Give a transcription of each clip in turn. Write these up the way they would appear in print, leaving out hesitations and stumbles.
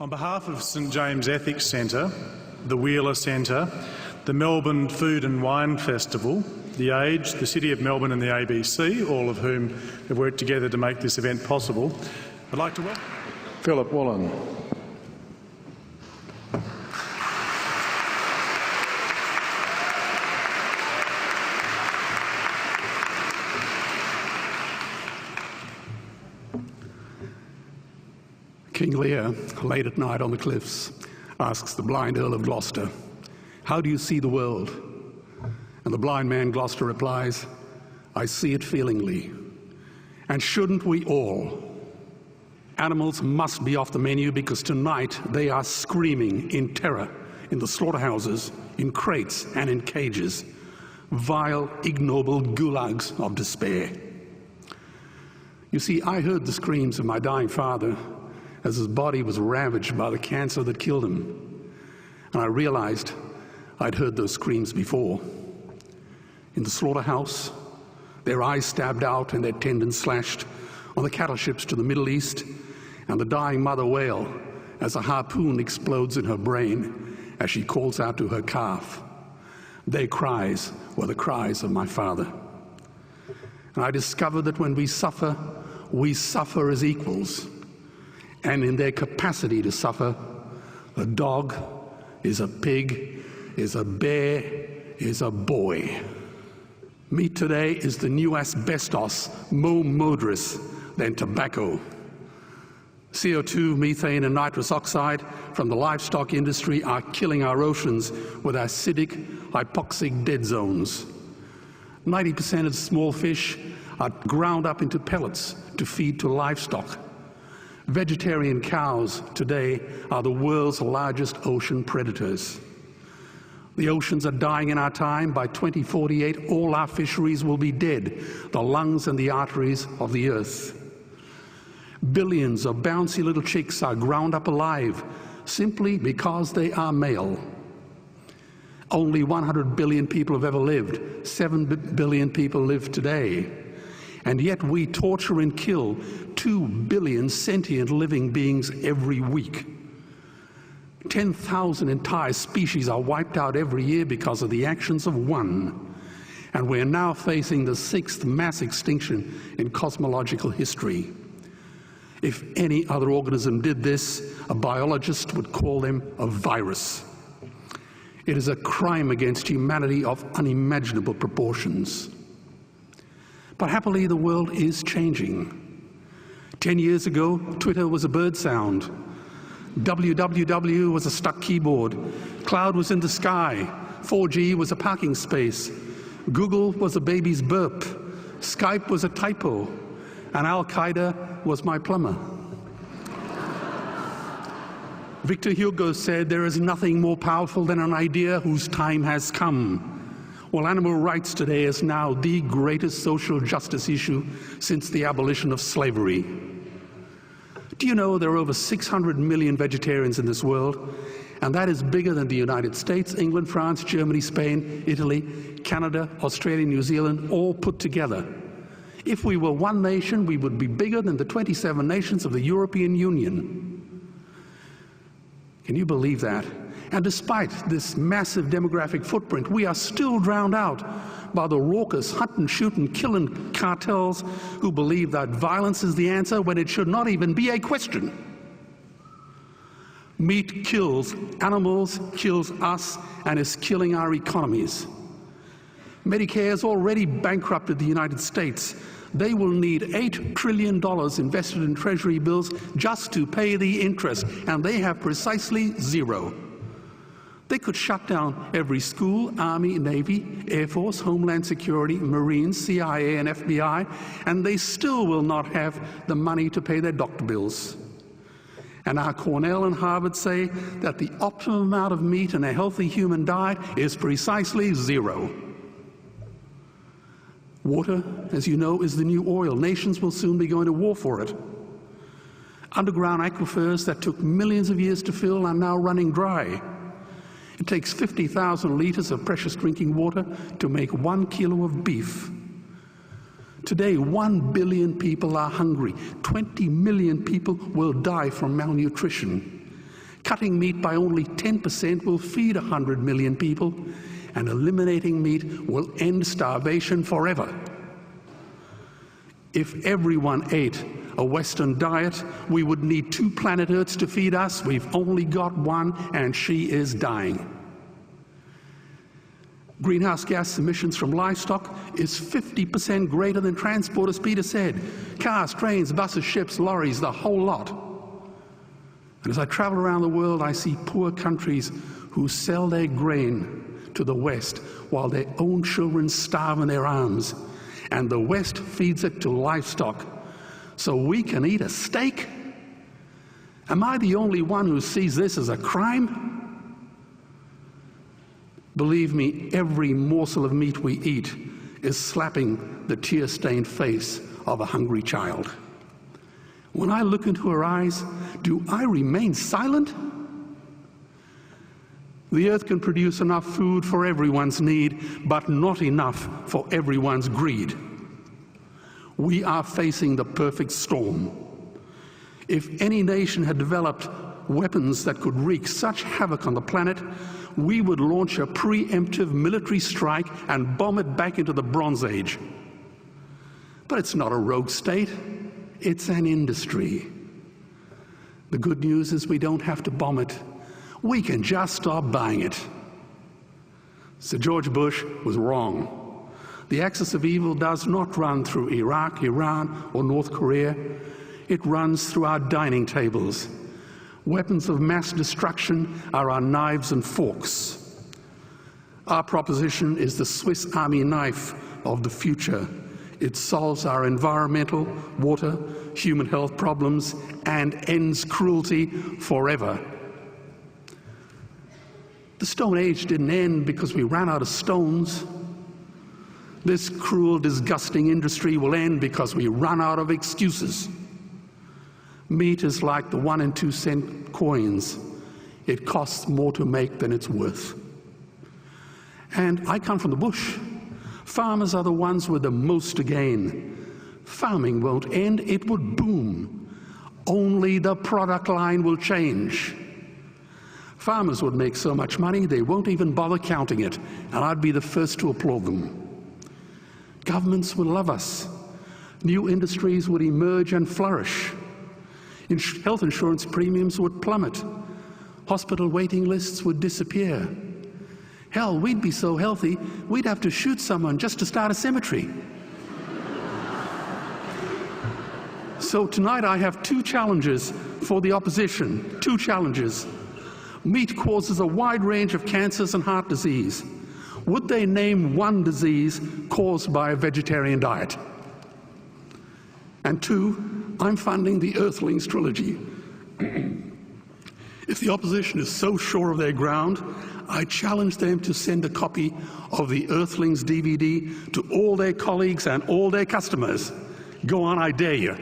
On behalf of St James Ethics Centre, the Wheeler Centre, the Melbourne Food and Wine Festival, The Age, the City of Melbourne and the ABC, all of whom have worked together to make this event possible, I'd like to welcome Philip Woolen. King Lear, late at night on the cliffs, asks the blind Earl of Gloucester, "How do you see the world?" And the blind man Gloucester replies, "I see it feelingly. And shouldn't we all? Animals must be off the menu because tonight they are screaming in terror in the slaughterhouses, in crates and in cages, vile, ignoble gulags of despair." You see, I heard the screams of my dying father as his body was ravaged by the cancer that killed him. And I realized I'd heard those screams before. In the slaughterhouse, their eyes stabbed out and their tendons slashed, on the cattle ships to the Middle East, and the dying mother wail as a harpoon explodes in her brain as she calls out to her calf. Their cries were the cries of my father. And I discovered that when we suffer as equals. And in their capacity to suffer, a dog is a pig, is a bear, is a boy. Meat today is the new asbestos, more murderous than tobacco. CO2, methane and nitrous oxide from the livestock industry are killing our oceans with acidic, hypoxic dead zones. 90% of small fish are ground up into pellets to feed to livestock. Vegetarian cows today are the world's largest ocean predators. The oceans are dying in our time. By 2048, all our fisheries will be dead, the lungs and the arteries of the earth. Billions of bouncy little chicks are ground up alive simply because they are male. Only 100 billion people have ever lived. 7 billion people live today. And yet we torture and kill 2 billion sentient living beings every week. 10,000 entire species are wiped out every year because of the actions of one. And we're now facing the 6th mass extinction in cosmological history. If any other organism did this, a biologist would call them a virus. It is a crime against humanity of unimaginable proportions. But happily, the world is changing. 10 years ago, Twitter was a bird sound. www was a stuck keyboard. Cloud was in the sky. 4G was a parking space. Google was a baby's burp. Skype was a typo. And Al-Qaeda was my plumber. Victor Hugo said, "There is nothing more powerful than an idea whose time has come." Well, animal rights today is now the greatest social justice issue since the abolition of slavery. Do you know there are over 600 million vegetarians in this world? And that is bigger than the United States, England, France, Germany, Spain, Italy, Canada, Australia, New Zealand, all put together. If we were one nation, we would be bigger than the 27 nations of the European Union. Can you believe that? And despite this massive demographic footprint, we are still drowned out by the raucous hunting, shooting, killing cartels who believe that violence is the answer when it should not even be a question. Meat kills animals, kills us, and is killing our economies. Medicare has already bankrupted the United States. They will need $8 trillion invested in Treasury bills just to pay the interest, and they have precisely zero. They could shut down every school, Army, Navy, Air Force, Homeland Security, Marines, CIA, and FBI, and they still will not have the money to pay their doctor bills. And our Cornell and Harvard say that the optimum amount of meat in a healthy human diet is precisely zero. Water, as you know, is the new oil. Nations will soon be going to war for it. Underground aquifers that took millions of years to fill are now running dry. It takes 50,000 liters of precious drinking water to make 1 kilo of beef. Today, 1 billion people are hungry. 20 million people will die from malnutrition. Cutting meat by only 10% will feed 100 million people, and eliminating meat will end starvation forever. If everyone ate a Western diet, we would need 2 planet Earths to feed us. We've only got one, and she is dying. Greenhouse gas emissions from livestock is 50% greater than transport, as Peter said. Cars, trains, buses, ships, lorries, the whole lot. And as I travel around the world, I see poor countries who sell their grain to the West while their own children starve in their arms. And the West feeds it to livestock so we can eat a steak? Am I the only one who sees this as a crime? Believe me, every morsel of meat we eat is slapping the tear-stained face of a hungry child. When I look into her eyes, do I remain silent? The earth can produce enough food for everyone's need, but not enough for everyone's greed. We are facing the perfect storm. If any nation had developed weapons that could wreak such havoc on the planet, we would launch a preemptive military strike and bomb it back into the Bronze Age. But it's not a rogue state, it's an industry. The good news is we don't have to bomb it. We can just stop buying it. Sir George Bush was wrong. The axis of evil does not run through Iraq, Iran, or North Korea. It runs through our dining tables. Weapons of mass destruction are our knives and forks. Our proposition is the Swiss Army knife of the future. It solves our environmental, water, human health problems and ends cruelty forever. The Stone Age didn't end because we ran out of stones. This cruel, disgusting industry will end because we run out of excuses. Meat is like the 1 and 2 cent coins. It costs more to make than it's worth. And I come from the bush. Farmers are the ones with the most to gain. Farming won't end, it would boom. Only the product line will change. Farmers would make so much money they won't even bother counting it, and I'd be the first to applaud them. Governments would love us. New industries would emerge and flourish. Health insurance premiums would plummet. Hospital waiting lists would disappear. Hell, we'd be so healthy, we'd have to shoot someone just to start a cemetery. So tonight I have 2 challenges for the opposition. 2 challenges. Meat causes a wide range of cancers and heart disease. Would they name one disease caused by a vegetarian diet? And 2, I'm funding the Earthlings trilogy. If the opposition is so sure of their ground, I challenge them to send a copy of the Earthlings DVD to all their colleagues and all their customers. Go on, I dare you.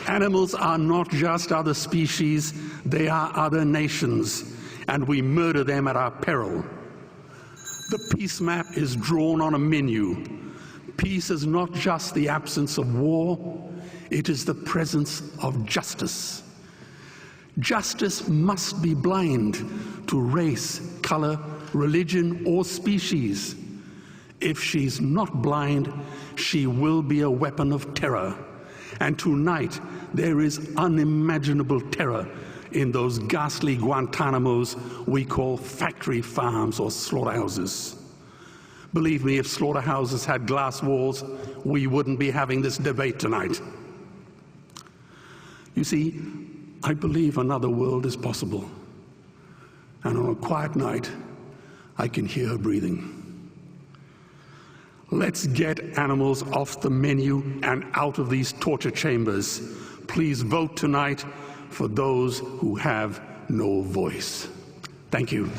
Animals are not just other species, they are other nations, and we murder them at our peril. The peace map is drawn on a menu. Peace is not just the absence of war, it is the presence of justice. Justice must be blind to race, color, religion, or species. If she's not blind, she will be a weapon of terror. And tonight, there is unimaginable terror in those ghastly Guantanamos we call factory farms or slaughterhouses. Believe me, if slaughterhouses had glass walls, we wouldn't be having this debate tonight. You see, I believe another world is possible. And on a quiet night, I can hear her breathing. Let's get animals off the menu and out of these torture chambers. Please vote tonight for those who have no voice. Thank you.